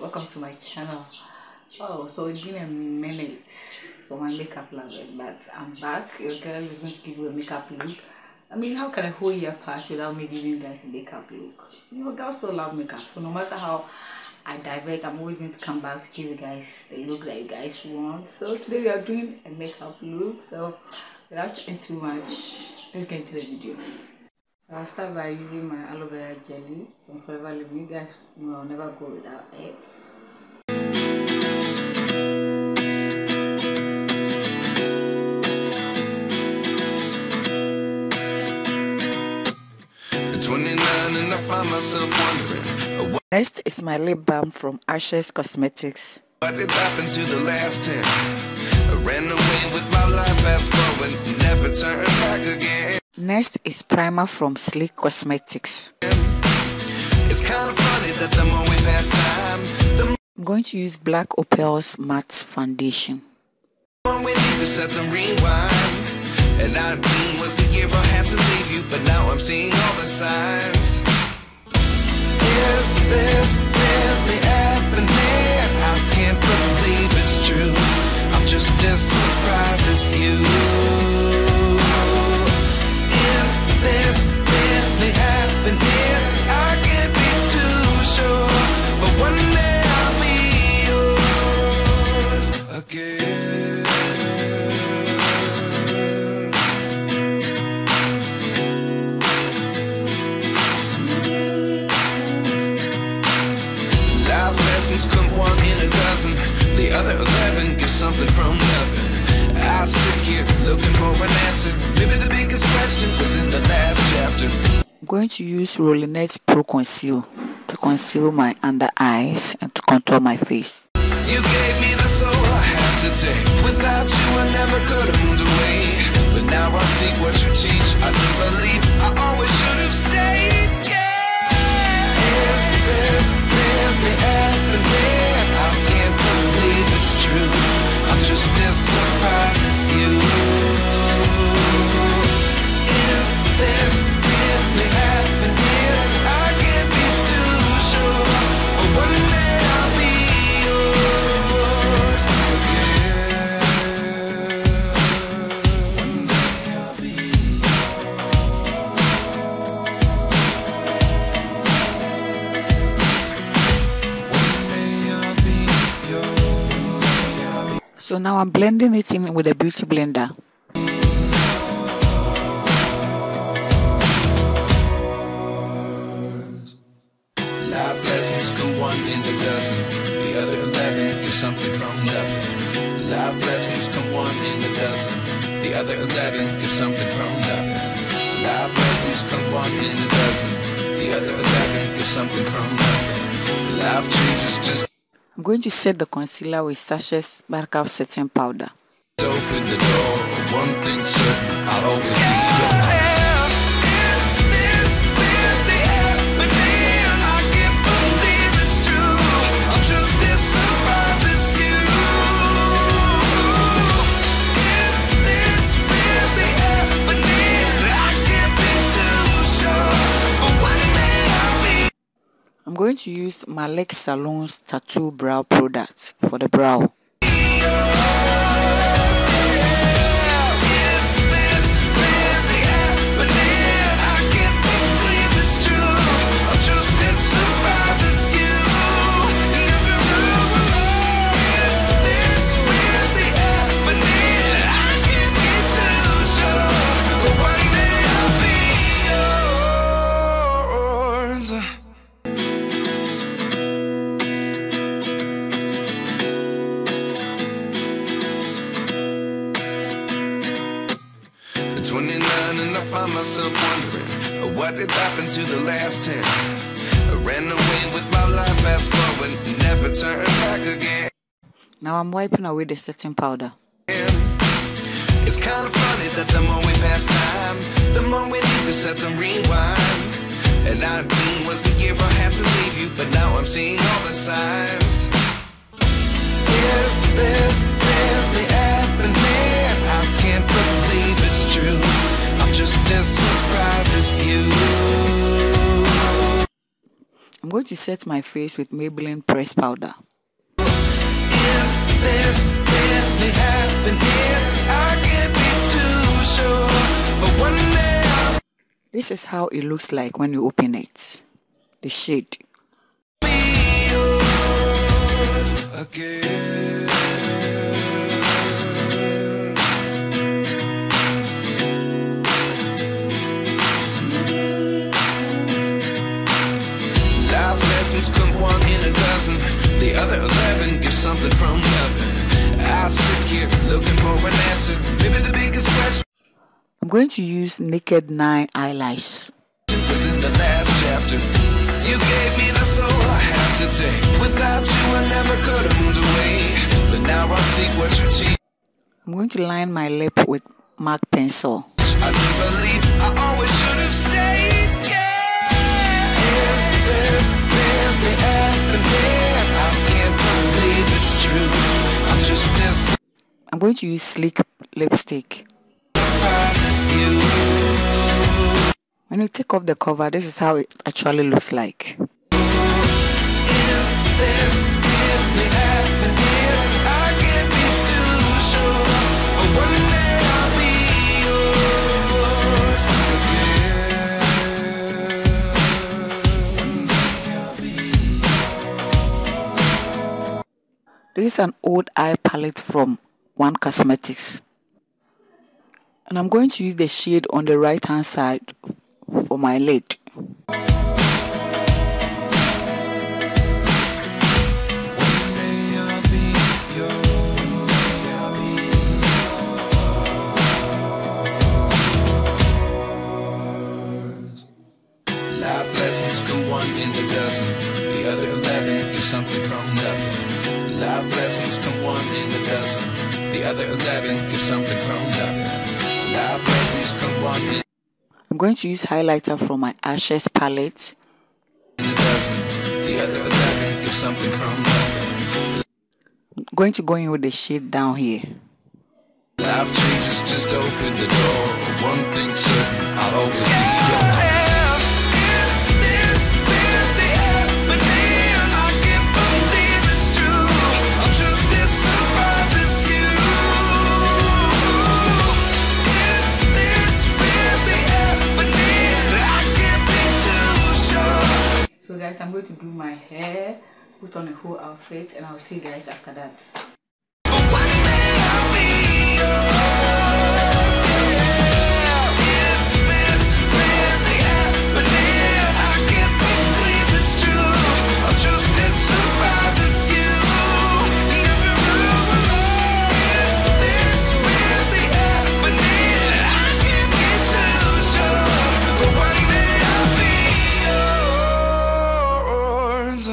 welcome to my channel. Oh, so it's been a minute for my makeup lover, but I'm back. Your girl is going to give you a makeup look. I mean, how can a whole year pass without me giving you guys a makeup look? You know, girls still love makeup, so no matter how I divert, I'm always going to come back to give you guys the look that you guys want. So today we are doing a makeup look, so without chatting too much, let's get into the video. I'll start by using my aloe vera jelly from Forever Living. You guys know I'll never go without it. At 29 and I find myself wondering. Next is my lip balm from Ashes Cosmetics. What did happen to the last 10? I ran away with my life, fast forward, never turn back again. Next is primer from Sleek Cosmetics. It's kind of funny that the more we pass time, the I'm going to use Black Opal's matte foundation. more we need to set them rewind. And 19 was the year I had to leave you, but now I'm seeing all the signs. Is this really happening? I can't believe it's true. I'm just as surprised as you. Is this really happening? I can't be too sure, but one day I'll be yours again. Life lessons come one in a dozen. The other 11 get something from nothing. I sit here looking for an answer. Maybe the biggest question was in the last chapter. I'm going to use Rollinette Pro Conceal to conceal my under eyes and to contour my face. You gave me the soul I have today. Without you I never could have moved away. But now I see what you teach. I do believe I always should have stayed. Yeah. Is this really happening? I can't believe it's true. I'm just as surprised as you. Is this really happening? I can't be too sure, but one day I'll be yours again. One day I'll be yours. So now I'm blending it in with a beauty blender. Life lessons come one in a dozen. The other 11 get something from nothing. Life lessons come one in a dozen. The other 11 get something from nothing. Life lessons come one in a dozen. The other 11 get something from nothing. Life changes just I'm going to set the concealer with Sash's Barcap Setting Powder. open the door. One thing's certain, I'll always be yours. I'm going to use Malek Salon's Tattoo Brow Product for the brow. At 29 and I find myself wondering, what did happen to the last 10? I ran away with my life, fast forward, never turn back again. Now I'm wiping away the setting powder. It's kind of funny that the more we pass time, the more we need to set them rewind. And 19 was the year I had to leave you, but now I'm seeing all the signs. Is this really happening? I can't believe it's true. I'm just as surprised as you. I'm going to set my face with Maybelline press powder. Is this really happening? I can't be too sure, but one day This is how it looks like when you open it. The shade. I'll be yours again. Life lessons come one in a dozen. The other 11 give something from nothing. I sit here looking for an answer. Maybe the biggest question I'm going to use Naked 9 eyelash. was in the last chapter. You gave me the soul I have today. Without you I never could have moved away. But now I see what you teach. I'm going to line my lip with MAC pencil. I do believe I always should have stayed. Yeah. Is this really happening? I can't believe it's true. I'm just as I'm going to use Sleek lipstick. surprised as you. When you take off the cover, this is how it actually looks like. Is this really happening? I can't be too sure, but one day I'll be yours again. One day I'll be yours. This is an old eye palette from One Cosmetics. And I'm going to use the shade on the right hand side for my lid. Life lessons come one in a dozen. The other 11 get something from nothing. Life lessons come one in a dozen. The other 11 get something from nothing. Life lessons come one in I'm going to use highlighter from my Ashes palette. a dozen. The other 11 get something from nothing. I'm going to go in with the shade down here. Life changes, just open the door. One thing certain, I'll always be yours. Is this really happening? I can't believe it's true. I'm just as surprised as you. Is this really happening? I can't be too sure. So guys, I'm going to do my hair, put on a whole outfit, and I'll see you guys after that. But one day I'll be yours. Is this really happening? I can't believe it's true. I'm just as surprised as you. Is this really happening? I can't be too sure. But one day I'll be yours.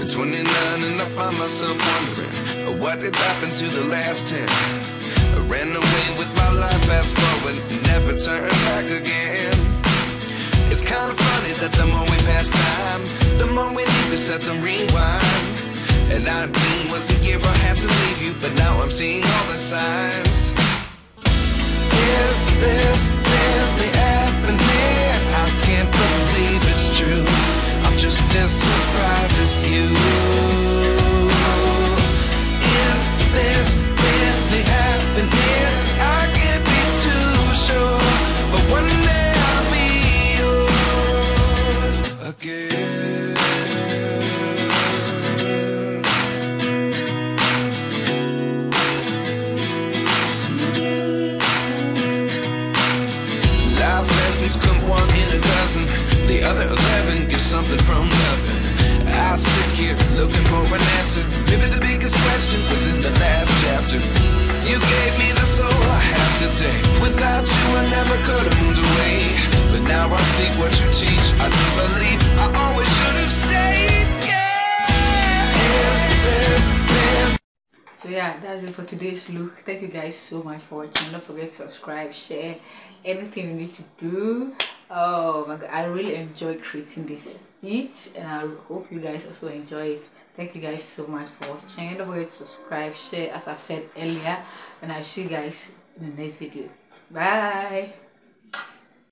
29 and I find myself wondering what did happen to the last 10. I ran away with my life, fast forward, never turn back again. It's kind of funny that the more we pass time, the more we need to set them rewind. And 19 was the year I had to leave you, but now I'm seeing all the signs. Is this really happening? I can't believe it's true. I'm just as surprised as you. Is this really happening? I can't be too sure, but one day I'll be yours again. Life lessons come one in a dozen. The other 11 give something from nothing. I sit here looking for an answer. Maybe the biggest question was in the last chapter. You gave me the soul I have today. Without you I never could have moved away. But now I see what you teach. I do believe I always should have stayed. Yeah. Is this real? So yeah, that's it for today's look. Thank you guys so much for watching. Don't forget to subscribe, share, anything you need to do. Oh my god, I really enjoyed creating this beat, and I hope you guys also enjoy it. Thank you guys so much for watching. Don't forget to subscribe, share, as I've said earlier, and I'll see you guys in the next video. Bye.